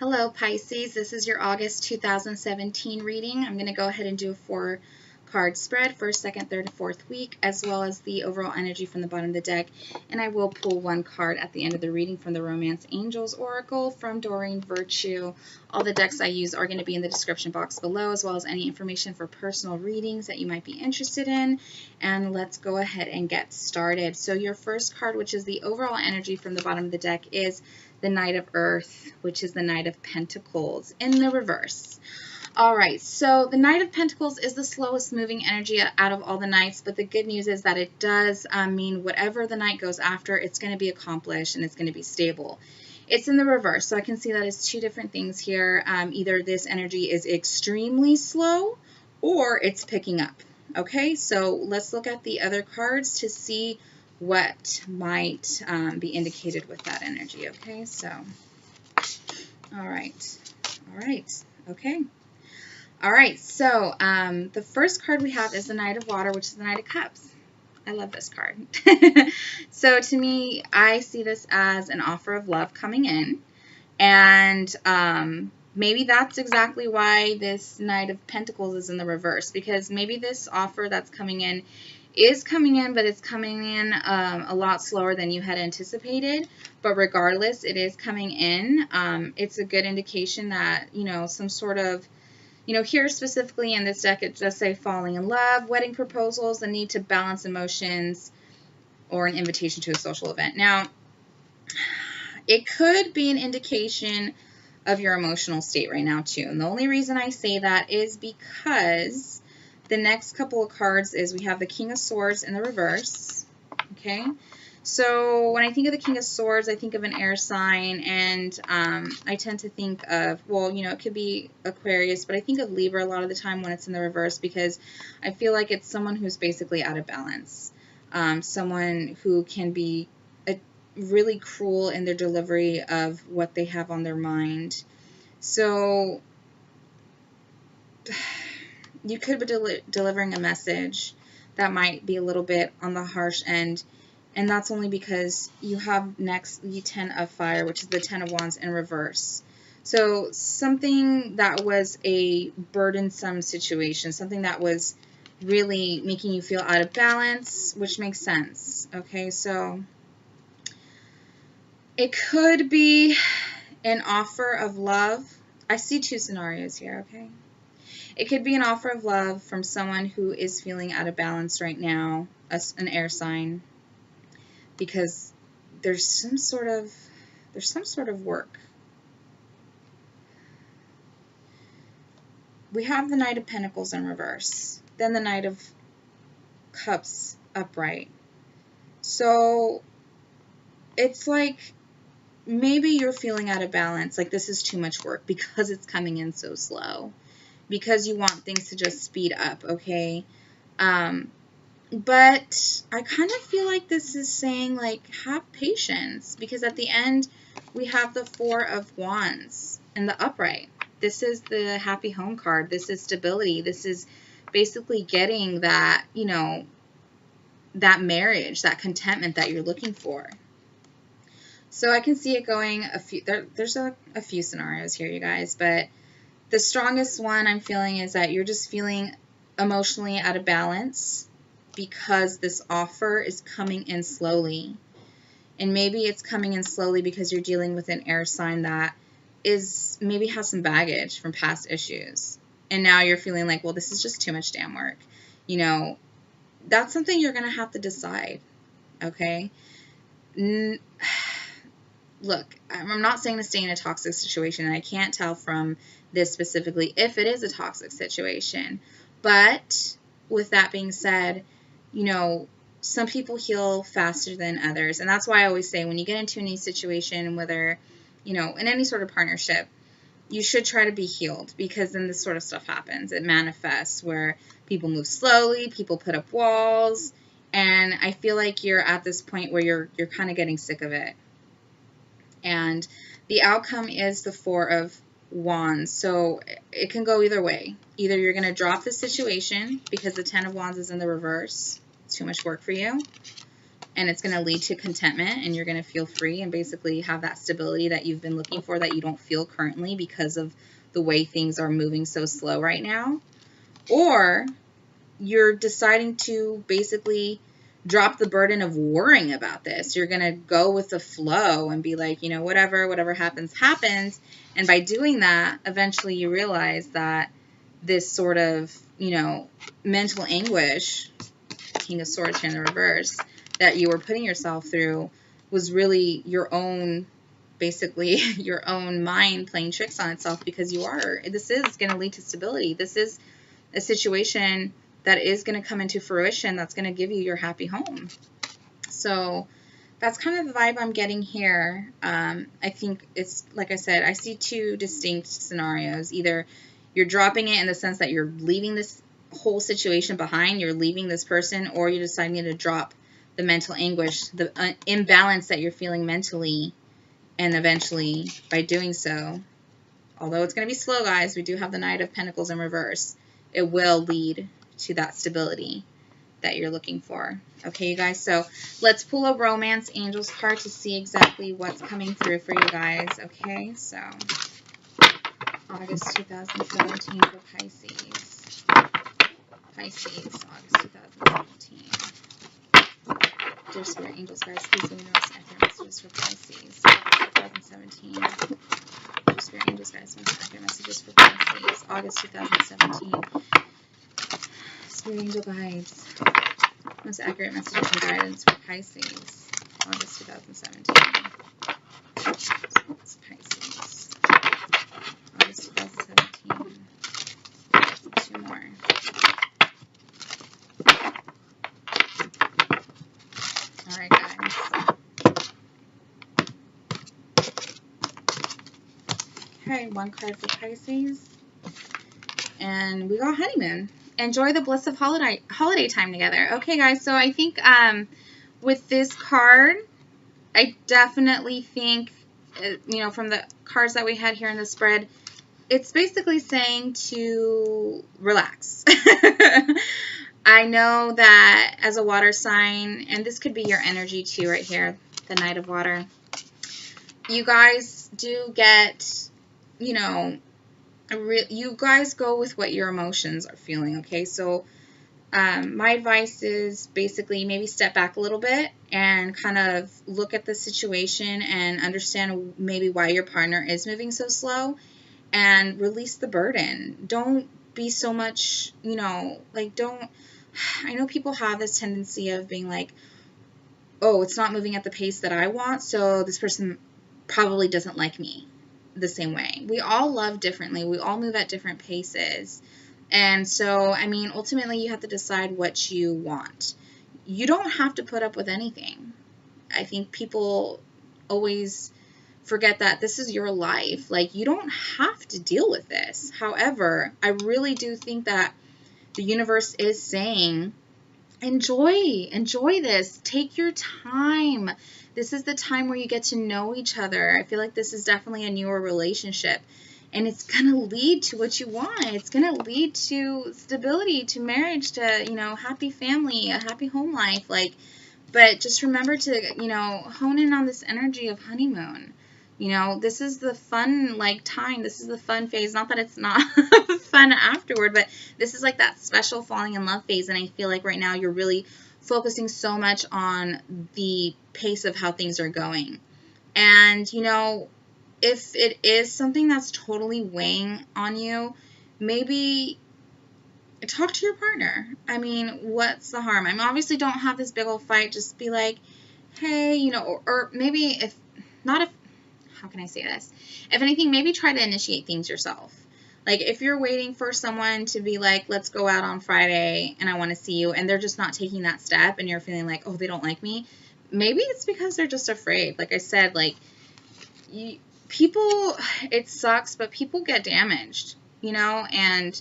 Hello Pisces, this is your August 2017 reading. I'm going to go ahead and do a 4-card spread, first, second, third, and fourth week, as well as the overall energy from the bottom of the deck. And I will pull one card at the end of the reading from the Romance Angels Oracle from Doreen Virtue. All the decks I use are going to be in the description box below, as well as any information for personal readings that you might be interested in. And let's go ahead and get started. So your first card, which is the overall energy from the bottom of the deck, is the Knight of Earth, which is the Knight of Pentacles in the reverse. All right, so the Knight of Pentacles is the slowest moving energy out of all the Knights, but the good news is that it does mean whatever the Knight goes after, it's going to be accomplished and it's going to be stable. It's in the reverse, so I can see that it's two different things here. Either this energy is extremely slow or it's picking up. Okay, so let's look at the other cards to see what might be indicated with that energy. Okay, so all right, okay. All right, so the first card we have is the Knight of Water, which is the Knight of Cups. I love this card. So to me, I see this as an offer of love coming in, and maybe that's exactly why this Knight of Pentacles is in the reverse, because maybe this offer that's coming in is coming in, but it's coming in a lot slower than you had anticipated. But regardless, it is coming in. It's a good indication that, you know, some sort of, you know, here specifically in this deck, it does say falling in love, wedding proposals, the need to balance emotions, or an invitation to a social event. Now, it could be an indication of your emotional state right now too. And the only reason I say that is because the next couple of cards is we have the King of Swords in the reverse. Okay, so when I think of the King of Swords, I think of an air sign, and I tend to think of, well, you know, it could be Aquarius, but I think of Libra a lot of the time when it's in the reverse, because I feel like it's someone who's basically out of balance, someone who can be really cruel in their delivery of what they have on their mind. So you could be delivering a message that might be a little bit on the harsh end, and that's only because you have next the Ten of Fire, which is the Ten of Wands in reverse. So something that was a burdensome situation, something that was really making you feel out of balance, which makes sense. Okay, so it could be an offer of love. I see two scenarios here, okay? It could be an offer of love from someone who is feeling out of balance right now, an air sign, because there's some sort of work. We have the Knight of Pentacles in reverse, then the Knight of Cups upright. So it's like maybe you're feeling out of balance, like this is too much work because it's coming in so slow, because you want things to just speed up, okay? But I kind of feel like this is saying, like, have patience, because at the end we have the Four of Wands in the upright. This is the happy home card. This is stability. This is basically getting that, you know, that marriage, that contentment that you're looking for. So I can see it going a few, there's a few scenarios here, you guys, but the strongest one I'm feeling is that you're just feeling emotionally out of balance because this offer is coming in slowly. And maybe it's coming in slowly because you're dealing with an air sign that is maybe has some baggage from past issues. And now you're feeling like, well, this is just too much damn work. You know, that's something you're going to have to decide, okay? Look, I'm not saying to stay in a toxic situation, and I can't tell from this specifically if it is a toxic situation. But with that being said, you know, some people heal faster than others. And that's why I always say when you get into a new situation, whether, you know, in any sort of partnership, you should try to be healed, because then this sort of stuff happens. It manifests where people move slowly, people put up walls, and I feel like you're at this point where you're kind of getting sick of it. And the outcome is the Four of Wands. So it can go either way. Either you're going to drop the situation because the Ten of Wands is in the reverse. It's too much work for you. and it's going to lead to contentment, and you're going to feel free and basically have that stability that you've been looking for that you don't feel currently because of the way things are moving so slow right now. Or you're deciding to basically drop the burden of worrying about this. You're going to go with the flow and be like, you know, whatever happens, happens. And by doing that, eventually you realize that this sort of, you know, mental anguish, King of Swords here in the reverse, that you were putting yourself through was really your own, basically your own mind playing tricks on itself, because this is going to lead to stability. This is a situation that is going to come into fruition that's going to give you your happy home. So that's kind of the vibe I'm getting here. I think it's, like I said, I see two distinct scenarios. Either you're dropping it in the sense that you're leaving this whole situation behind, you're leaving this person, or you're deciding to drop the mental anguish, the imbalance that you're feeling mentally, and eventually, by doing so, although it's going to be slow, guys, we do have the Knight of Pentacles in reverse, it will lead to that stability that you're looking for. Okay, you guys, so let's pull a Romance Angels card to see exactly what's coming through for you guys. Okay, so August 2017 for Pisces. August 2017. Dear Spirit Angels, guys, please give me the most accurate messages for Pisces. 2017. Dear Spirit Angels, guys, most accurate messages for Pisces. August 2017. Spirit Angel guides. Most accurate messages and guidance for Pisces. August 2017. It's Pisces. August 2017. Two more. Alright, guys. Okay, one card for Pisces. And we got honeymoon. Enjoy the bliss of holiday time together. Okay, guys, so I think with this card, I definitely think, you know, from the cards that we had here in the spread, it's basically saying to relax. I know that as a water sign, and this could be your energy too right here, the Knight of Water, you guys do get, you know, you guys go with what your emotions are feeling, okay? So my advice is basically maybe step back a little bit and kind of look at the situation and understand maybe why your partner is moving so slow, and release the burden. Don't be so much, you know, like I know people have this tendency of being like, oh, it's not moving at the pace that I want, so this person probably doesn't like me the same way. We all love differently. We all move at different paces. And so, I mean, ultimately you have to decide what you want. You don't have to put up with anything. I think people always forget that this is your life. Like, you don't have to deal with this. However, I really do think that the universe is saying, enjoy this. Take your time. This is the time where you get to know each other. I feel like this is definitely a newer relationship, and it's going to lead to what you want. It's going to lead to stability, to marriage, to, you know, happy family, a happy home life. Like, but just remember to, you know, hone in on this energy of honeymoon. You know, this is the fun, like, time. This is the fun phase. Not that it's not fun afterward, but this is like that special falling in love phase. And I feel like right now you're really focusing so much on the pace of how things are going. And, you know, if it is something that's totally weighing on you, maybe talk to your partner. I mean, what's the harm? I mean, obviously don't have this big old fight. Just be like, hey, you know, or maybe how can I say this? If anything, maybe try to initiate things yourself. Like, if you're waiting for someone to be like, let's go out on Friday and I want to see you, and they're just not taking that step, and you're feeling like, oh, they don't like me, maybe it's because they're just afraid. Like I said, like, people, it sucks, but people get damaged, you know, and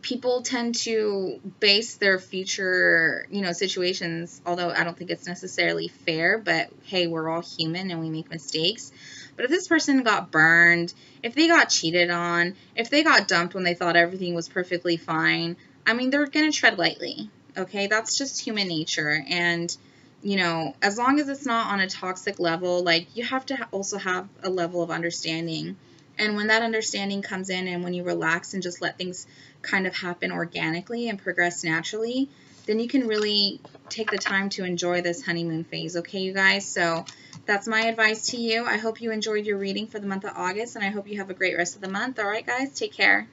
people tend to base their future, you know, situations, although I don't think it's necessarily fair, but hey, we're all human and we make mistakes. But if this person got burned, if they got cheated on, if they got dumped when they thought everything was perfectly fine, I mean, they're going to tread lightly, okay? That's just human nature. And, you know, as long as it's not on a toxic level, like, you have to also have a level of understanding. And when that understanding comes in and when you relax and just let things kind of happen organically and progress naturally, then you can really take the time to enjoy this honeymoon phase, okay, you guys? So that's my advice to you. I hope you enjoyed your reading for the month of August, and I hope you have a great rest of the month. All right, guys, take care.